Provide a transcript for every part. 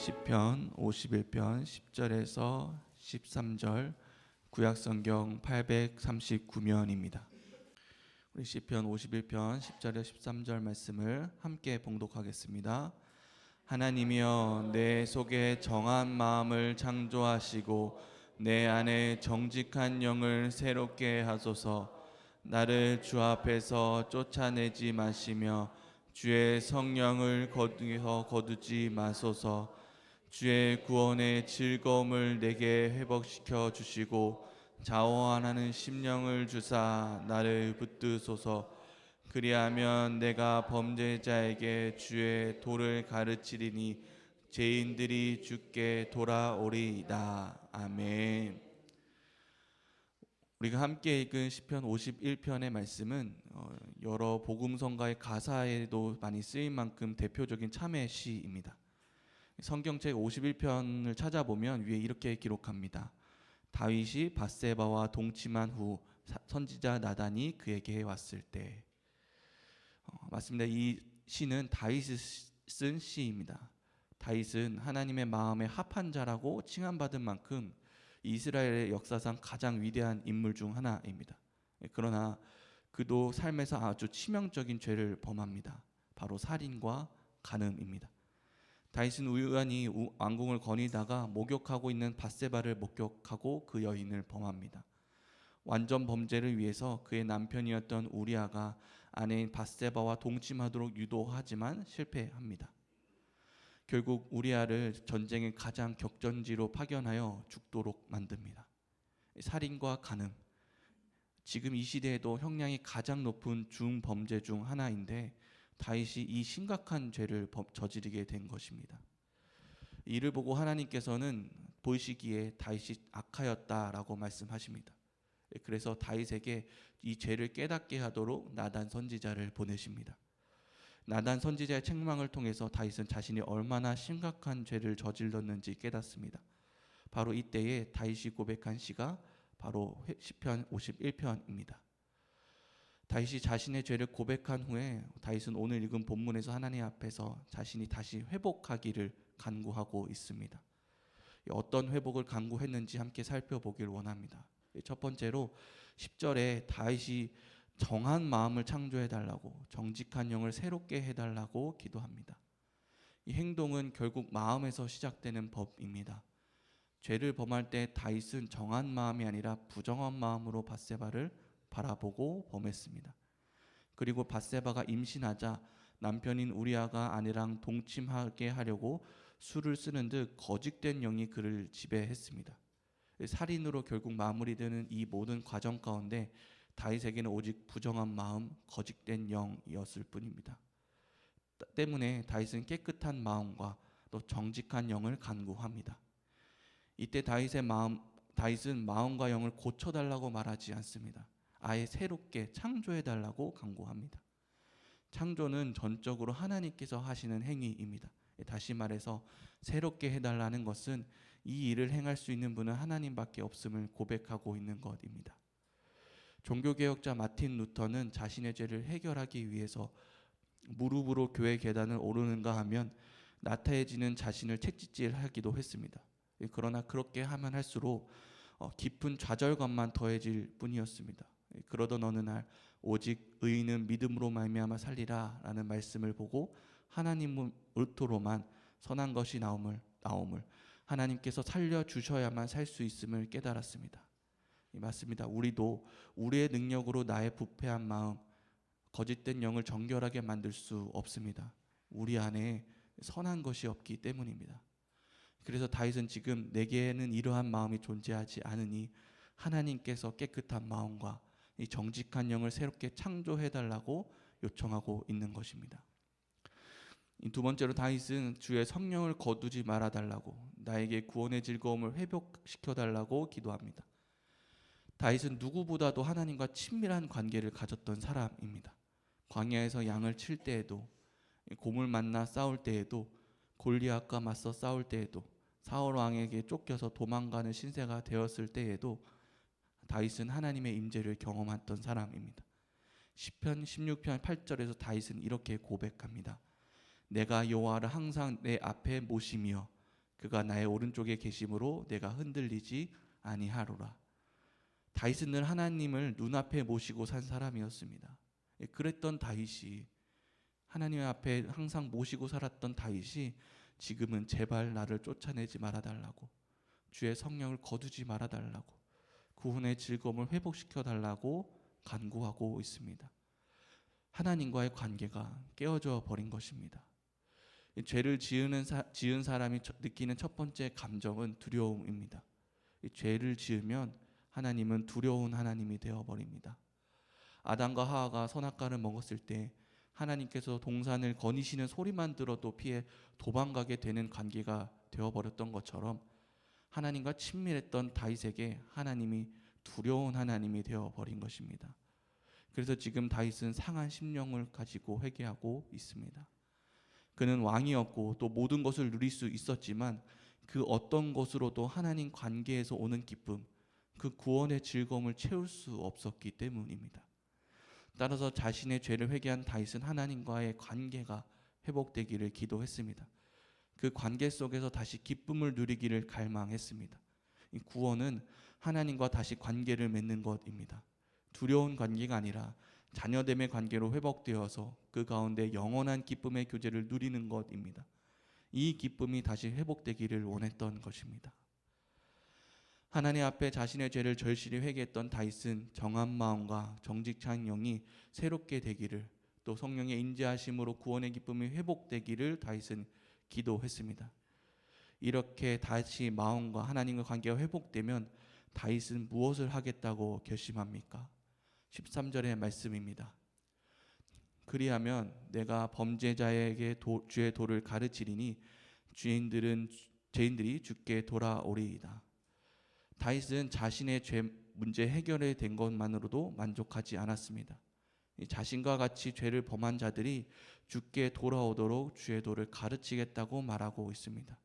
시편 51편 10절에서 13절 구약성경 839면입니다. 우리 시편 51편 10절에서 13절 말씀을 함께 봉독하겠습니다. 하나님이여 내 속에 정한 마음을 창조하시고 내 안에 정직한 영을 새롭게 하소서. 나를 주 앞에서 쫓아내지 마시며 주의 성령을 거두지 마소서. 주의 구원의 즐거움을 내게 회복시켜 주시고 자원하는 심령을 주사 나를 붙드소서. 그리하면 내가 범죄자에게 주의 도를 가르치리니 죄인들이 주께 돌아오리이다. 아멘. 우리가 함께 읽은 시편 51편의 말씀은 여러 복음성가의 가사에도 많이 쓰인 만큼 대표적인 참회 시입니다. 성경책 51편을 찾아보면 위에 이렇게 기록합니다. 다윗이 밧세바와 동침한 후 선지자 나단이 그에게 왔을 때. 맞습니다. 이 시는 다윗이 쓴 시입니다. 다윗은 하나님의 마음에 합한 자라고 칭함받은 만큼 이스라엘의 역사상 가장 위대한 인물 중 하나입니다. 그러나 그도 삶에서 아주 치명적인 죄를 범합니다. 바로 살인과 간음입니다. 다윗은 우연히 왕궁을 거니다가 목욕하고 있는 밧세바를 목격하고 그 여인을 범합니다. 완전 범죄를 위해서 그의 남편이었던 우리아가 아내인 밧세바와 동침하도록 유도하지만 실패합니다. 결국 우리아를 전쟁의 가장 격전지로 파견하여 죽도록 만듭니다. 살인과 간음, 지금 이 시대에도 형량이 가장 높은 중범죄 중 하나인데 다윗이 이 심각한 죄를 저지르게 된 것입니다. 이를 보고 하나님께서는 보시기에 다윗이 악하였다라고 말씀하십니다. 그래서 다윗에게 이 죄를 깨닫게 하도록 나단 선지자를 보내십니다. 나단 선지자의 책망을 통해서 다윗은 자신이 얼마나 심각한 죄를 저질렀는지 깨닫습니다. 바로 이때에 다윗이 고백한 시가 바로 시편 51편입니다. 다윗이 자신의 죄를 고백한 후에 다윗은 오늘 읽은 본문에서 하나님 앞에서 자신이 다시 회복하기를 간구하고 있습니다. 어떤 회복을 간구했는지 함께 살펴보길 원합니다. 첫 번째로 10절에 다윗이 정한 마음을 창조해달라고, 정직한 영을 새롭게 해달라고 기도합니다. 이 행동은 결국 마음에서 시작되는 법입니다. 죄를 범할 때 다윗은 정한 마음이 아니라 부정한 마음으로 밧세바를 바라보고 범했습니다. 그리고 밧세바가 임신하자 남편인 우리아가 아내랑 동침하게 하려고 술을 쓰는 듯 거짓된 영이 그를 지배했습니다. 살인으로 결국 마무리되는 이 모든 과정 가운데 다윗에게는 오직 부정한 마음, 거짓된 영이었을 뿐입니다. 때문에 다윗은 깨끗한 마음과 또 정직한 영을 간구합니다. 이때 다윗은 마음과 영을 고쳐달라고 말하지 않습니다. 아예 새롭게 창조해달라고 간구합니다. 창조는 전적으로 하나님께서 하시는 행위입니다. 다시 말해서 새롭게 해달라는 것은 이 일을 행할 수 있는 분은 하나님밖에 없음을 고백하고 있는 것입니다. 종교개혁자 마틴 루터는 자신의 죄를 해결하기 위해서 무릎으로 교회 계단을 오르는가 하면 나태해지는 자신을 채찍질하기도 했습니다. 그러나 그렇게 하면 할수록 깊은 좌절감만 더해질 뿐이었습니다. 그러던 어느 날 오직 의인은 믿음으로 말미암아 살리라 라는 말씀을 보고 하나님을 의토로만 선한 것이 나옴을 하나님께서 살려주셔야만 살 수 있음을 깨달았습니다. 맞습니다. 우리도 우리의 능력으로 나의 부패한 마음, 거짓된 영을 정결하게 만들 수 없습니다. 우리 안에 선한 것이 없기 때문입니다. 그래서 다윗은 지금 내게는 이러한 마음이 존재하지 않으니 하나님께서 깨끗한 마음과 이 정직한 영을 새롭게 창조해달라고 요청하고 있는 것입니다. 두 번째로 다윗은 주의 성령을 거두지 말아달라고, 나에게 구원의 즐거움을 회복시켜달라고 기도합니다. 다윗은 누구보다도 하나님과 친밀한 관계를 가졌던 사람입니다. 광야에서 양을 칠 때에도, 곰을 만나 싸울 때에도, 골리앗과 맞서 싸울 때에도, 사울 왕에게 쫓겨서 도망가는 신세가 되었을 때에도 다윗은 하나님의 임재를 경험했던 사람입니다. 시편 16편 8절에서 다윗은 이렇게 고백합니다. 내가 여호와를 항상 내 앞에 모시며 그가 나의 오른쪽에 계심으로 내가 흔들리지 아니하노라. 다윗은 늘 하나님을 눈앞에 모시고 산 사람이었습니다. 그랬던 다윗이, 하나님 앞에 항상 모시고 살았던 다윗이 지금은 제발 나를 쫓아내지 말아달라고, 주의 성령을 거두지 말아달라고, 구원의 즐거움을 회복시켜 달라고 간구하고 있습니다. 하나님과의 관계가 깨어져 버린 것입니다. 죄를 지은 사람이 느끼는 첫 번째 감정은 두려움입니다. 죄를 지으면 하나님은 두려운 하나님이 되어버립니다. 아담과 하와가 선악과를 먹었을 때 하나님께서 동산을 거니시는 소리만 들어도 피해 도망가게 되는 관계가 되어버렸던 것처럼, 하나님과 친밀했던 다윗에게 하나님이 두려운 하나님이 되어버린 것입니다. 그래서 지금 다윗은 상한 심령을 가지고 회개하고 있습니다. 그는 왕이었고 또 모든 것을 누릴 수 있었지만 그 어떤 것으로도 하나님 관계에서 오는 기쁨, 그 구원의 즐거움을 채울 수 없었기 때문입니다. 따라서 자신의 죄를 회개한 다윗은 하나님과의 관계가 회복되기를 기도했습니다. 그 관계 속에서 다시 기쁨을 누리기를 갈망했습니다. 이 구원은 하나님과 다시 관계를 맺는 것입니다. 두려운 관계가 아니라 자녀됨의 관계로 회복되어서 그 가운데 영원한 기쁨의 교제를 누리는 것입니다. 이 기쁨이 다시 회복되기를 원했던 것입니다. 하나님 앞에 자신의 죄를 절실히 회개했던 다윗은 정한 마음과 정직한 영이 새롭게 되기를, 또 성령의 인지하심으로 구원의 기쁨이 회복되기를 다윗은 기도했습니다. 이렇게 다시 마음과 하나님과 관계가 회복되면 다윗은 무엇을 하겠다고 결심합니까? 13절의 말씀입니다. 그리하면 내가 범죄자에게 주의 도를 가르치리니 죄인들이 주께 돌아오리이다. 다윗은 자신의 죄 문제 해결이 된 것만으로도 만족하지 않았습니다. 자신과 같이 죄를 범한 자들이 주께 돌아오도록 주의 도를 가르치겠다고 말하고 있습니다.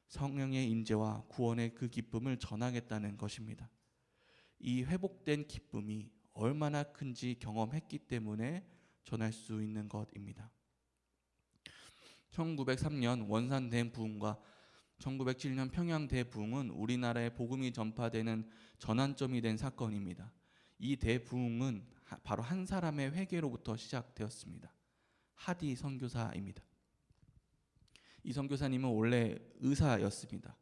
성령의 임재와 구원의 그 기쁨을 전하겠다는 것입니다. 이 회복된 기쁨이 얼마나 큰지 경험했기 때문에 전할 수 있는 것입니다. 1903년 원산 대부흥과 1907년 평양 대부흥은 우리나라에 복음이 전파되는 전환점이 된 사건입니다. 이 대부흥은 바로 한 사람의 회개로부터 시작되었습니다. 하디 선교사입니다. 이 선교사님은 원래 의사였습니다.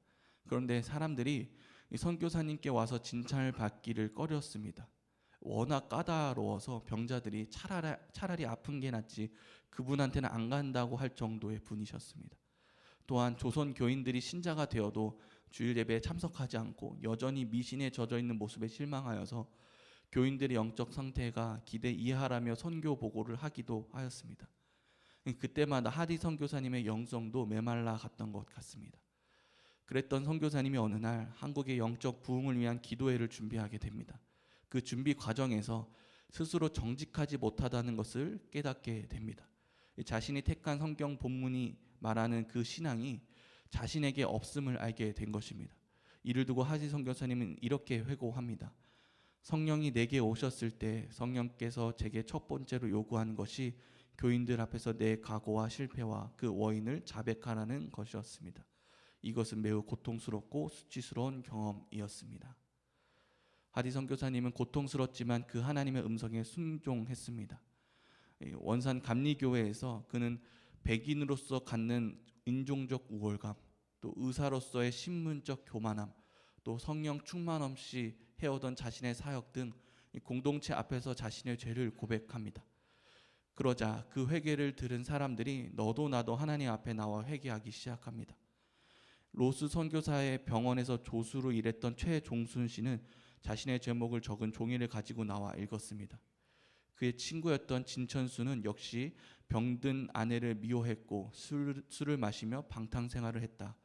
그런데 사람들이 이 선교사님께 와서 진찰을 받기를 꺼렸습니다. 워낙 까다로워서 병자들이 차라리 아픈 게 낫지 그분한테는 안 간다고 할 정도의 분이셨습니다. 또한 조선 교인들이 신자가 되어도 주일 예배에 참석하지 않고 여전히 미신에 젖어 있는 모습에 실망하여서 교인들의 영적 상태가 기대 이하라며 선교 보고를 하기도 하였습니다. 그때마다 하디 선교사님의 영성도 메말라 갔던 것 같습니다. 그랬던 선교사님이 어느 날 한국의 영적 부흥을 위한 기도회를 준비하게 됩니다. 그 준비 과정에서 스스로 정직하지 못하다는 것을 깨닫게 됩니다. 자신이 택한 성경 본문이 말하는 그 신앙이 자신에게 없음을 알게 된 것입니다. 이를 두고 하디 선교사님은 이렇게 회고합니다. 성령이 내게 오셨을 때 성령께서 제게 첫 번째로 요구한 것이 교인들 앞에서 내 각오와 실패와 그 원인을 자백하라는 것이었습니다. 이것은 매우 고통스럽고 수치스러운 경험이었습니다. 하디 선교사님은 고통스럽지만 그 하나님의 음성에 순종했습니다. 원산 감리교회에서 그는 백인으로서 갖는 인종적 우월감, 또 의사로서의 신문적 교만함, 또 성령 충만 없이 해오던 자신의 사역 등 공동체 앞에서 자신의 죄를 고백합니다. 그러자 그 회개를 들은 사람들이 너도 나도 하나님 앞에 나와 회개하기 시작합니다. 로스 선교사의 병원에서 조수로 일했던 최종순 씨는 자신의 제목을 적은 종이를 가지고 나와 읽었습니다. 그의 친구였던 진천수는 역시 병든 아내를 미워했고 술을 마시며 방탕생활을 했다.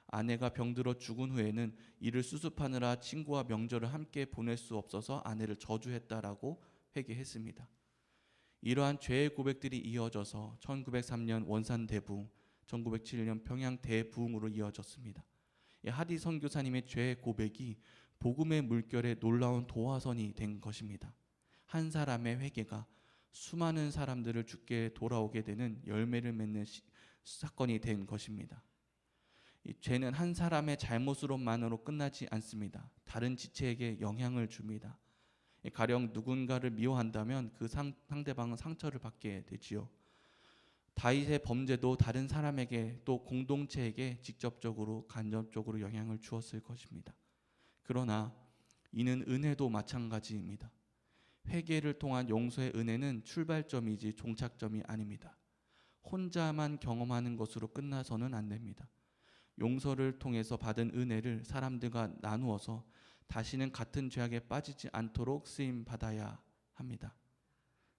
아내가 병들어 죽은 후에는 이를 수습하느라 친구와 명절을 함께 보낼 수 없어서 아내를 저주했다라고 회개했습니다. 이러한 죄의 고백들이 이어져서 1903년 원산 대부흥, 1907년 평양 대부흥으로 이어졌습니다. 하디 선교사님의 죄의 고백이 복음의 물결에 놀라운 도화선이 된 것입니다. 한 사람의 회개가 수많은 사람들을 주께 돌아오게 되는 열매를 맺는 사건이 된 것입니다. 이 죄는 한 사람의 잘못으로만으로 끝나지 않습니다. 다른 지체에게 영향을 줍니다. 가령 누군가를 미워한다면 그 상대방은 상처를 받게 되지요. 다윗의 범죄도 다른 사람에게 또 공동체에게 직접적으로 간접적으로 영향을 주었을 것입니다. 그러나 이는 은혜도 마찬가지입니다. 회개를 통한 용서의 은혜는 출발점이지 종착점이 아닙니다. 혼자만 경험하는 것으로 끝나서는 안 됩니다. 용서를 통해서 받은 은혜를 사람들과 나누어서 다시는 같은 죄악에 빠지지 않도록 쓰임 받아야 합니다.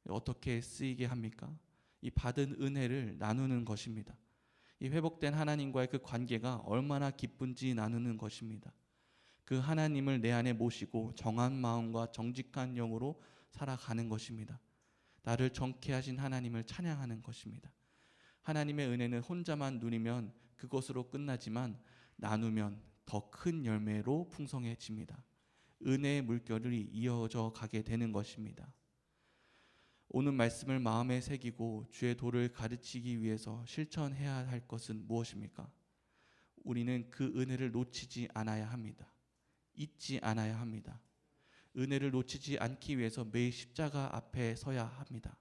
어떻게 쓰이게 합니까? 이 받은 은혜를 나누는 것입니다. 이 회복된 하나님과의 그 관계가 얼마나 기쁜지 나누는 것입니다. 그 하나님을 내 안에 모시고 정한 마음과 정직한 영으로 살아가는 것입니다. 나를 정케 하신 하나님을 찬양하는 것입니다. 하나님의 은혜는 혼자만 누리면 그것으로 끝나지만 나누면 더 큰 열매로 풍성해집니다. 은혜의 물결이 이어져 가게 되는 것입니다. 오늘 말씀을 마음에 새기고 주의 도를 가르치기 위해서 실천해야 할 것은 무엇입니까? 우리는 그 은혜를 놓치지 않아야 합니다. 잊지 않아야 합니다. 은혜를 놓치지 않기 위해서 매일 십자가 앞에 서야 합니다.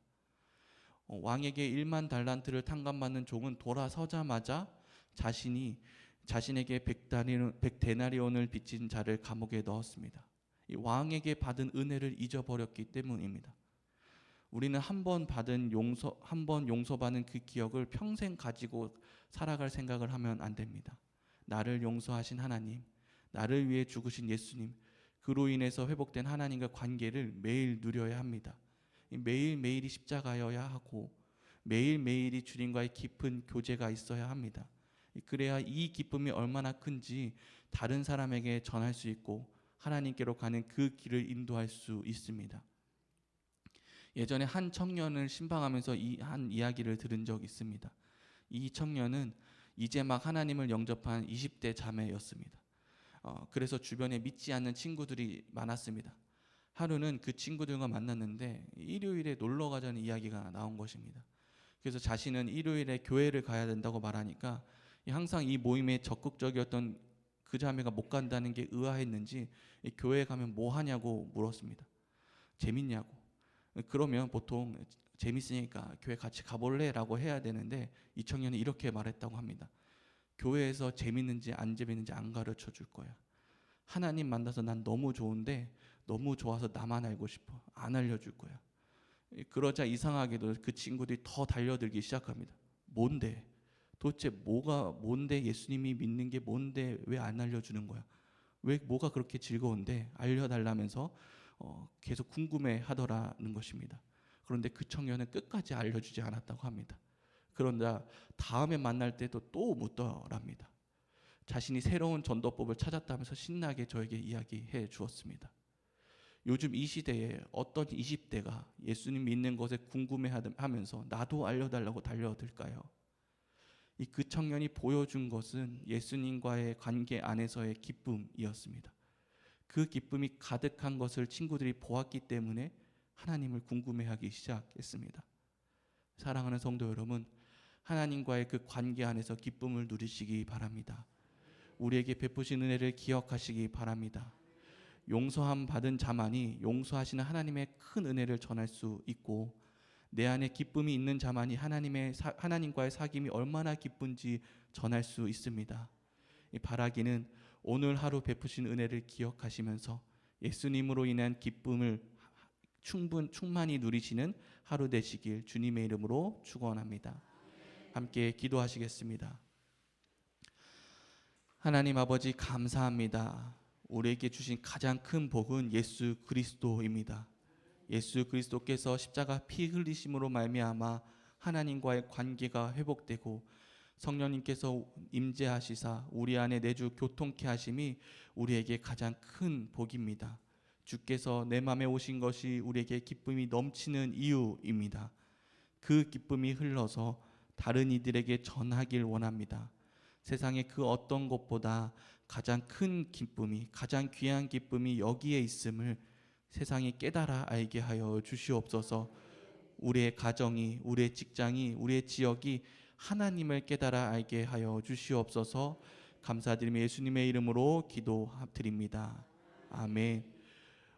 왕에게 1만 달란트를 탕감받는 종은 돌아서자마자 자신에게 100데나리온을 빚진 자를 감옥에 넣었습니다. 이 왕에게 받은 은혜를 잊어버렸기 때문입니다. 우리는 한 번 용서받은 그 기억을 평생 가지고 살아갈 생각을 하면 안 됩니다. 나를 용서하신 하나님, 나를 위해 죽으신 예수님, 그로 인해서 회복된 하나님과 관계를 매일 누려야 합니다. 매일매일이 십자가여야 하고 매일매일이 주님과의 깊은 교제가 있어야 합니다. 그래야 이 기쁨이 얼마나 큰지 다른 사람에게 전할 수 있고 하나님께로 가는 그 길을 인도할 수 있습니다. 예전에 한 청년을 신방하면서 한 이야기를 들은 적이 있습니다. 이 청년은 이제 막 하나님을 영접한 20대 자매였습니다. 그래서 주변에 믿지 않는 친구들이 많았습니다. 하루는 그 친구들과 만났는데 일요일에 놀러 가자는 이야기가 나온 것입니다. 그래서 자신은 일요일에 교회를 가야 된다고 말하니까 항상 이 모임에 적극적이었던 그 자매가 못 간다는 게 의아했는지 교회 가면 뭐 하냐고 물었습니다. 재밌냐고. 그러면 보통 재밌으니까 교회 같이 가볼래? 라고 해야 되는데 이 청년이 이렇게 말했다고 합니다. 교회에서 재밌는지 안 재밌는지 안 가르쳐 줄 거야. 하나님 만나서 난 너무 좋은데 너무 좋아서 나만 알고 싶어. 안 알려줄 거야. 그러자 이상하게도 그 친구들이 더 달려들기 시작합니다. 뭔데? 도대체 뭔데 예수님이 믿는 게 뭔데 왜 안 알려주는 거야? 왜 뭐가 그렇게 즐거운데 알려달라면서 계속 궁금해하더라는 것입니다. 그런데 그 청년은 끝까지 알려주지 않았다고 합니다. 그러나 다음에 만날 때도 또 묻더랍니다. 자신이 새로운 전도법을 찾았다면서 신나게 저에게 이야기해 주었습니다. 요즘 이 시대에 어떤 20대가 예수님 믿는 것에 궁금해하면서 나도 알려달라고 달려들까요? 그 청년이 보여준 것은 예수님과의 관계 안에서의 기쁨이었습니다. 그 기쁨이 가득한 것을 친구들이 보았기 때문에 하나님을 궁금해하기 시작했습니다. 사랑하는 성도 여러분, 하나님과의 그 관계 안에서 기쁨을 누리시기 바랍니다. 우리에게 베푸신 은혜를 기억하시기 바랍니다. 용서함 받은 자만이 용서하시는 하나님의 큰 은혜를 전할 수 있고 내 안에 기쁨이 있는 자만이 하나님과의 사귐이 얼마나 기쁜지 전할 수 있습니다. 바라기는 오늘 하루 베푸신 은혜를 기억하시면서 예수님으로 인한 기쁨을 충만히 누리시는 하루 되시길 주님의 이름으로 축원합니다. 함께 기도하시겠습니다. 하나님 아버지 감사합니다. 우리에게 주신 가장 큰 복은 예수 그리스도입니다. 예수 그리스도께서 십자가 피 흘리심으로 말미암아 하나님과의 관계가 회복되고 성령님께서 임재하시사 우리 안에 내주 교통케 하심이 우리에게 가장 큰 복입니다. 주께서 내 마음에 오신 것이 우리에게 기쁨이 넘치는 이유입니다. 그 기쁨이 흘러서 다른 이들에게 전하길 원합니다. 세상의 그 어떤 것보다 가장 큰 기쁨이, 가장 귀한 기쁨이 여기에 있음을 세상이 깨달아 알게 하여 주시옵소서. 우리의 가정이, 우리의 직장이, 우리의 지역이 하나님을 깨달아 알게 하여 주시옵소서. 감사드리며 예수님의 이름으로 기도드립니다. 아멘.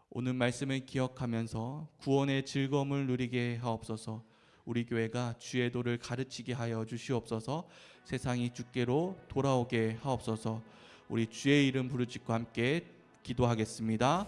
오늘 말씀을 기억하면서 구원의 즐거움을 누리게 하옵소서. 우리 교회가 주의 도를 가르치게 하여 주시옵소서. 세상이 주께로 돌아오게 하옵소서. 우리 주의 이름 부르짖고 함께 기도하겠습니다.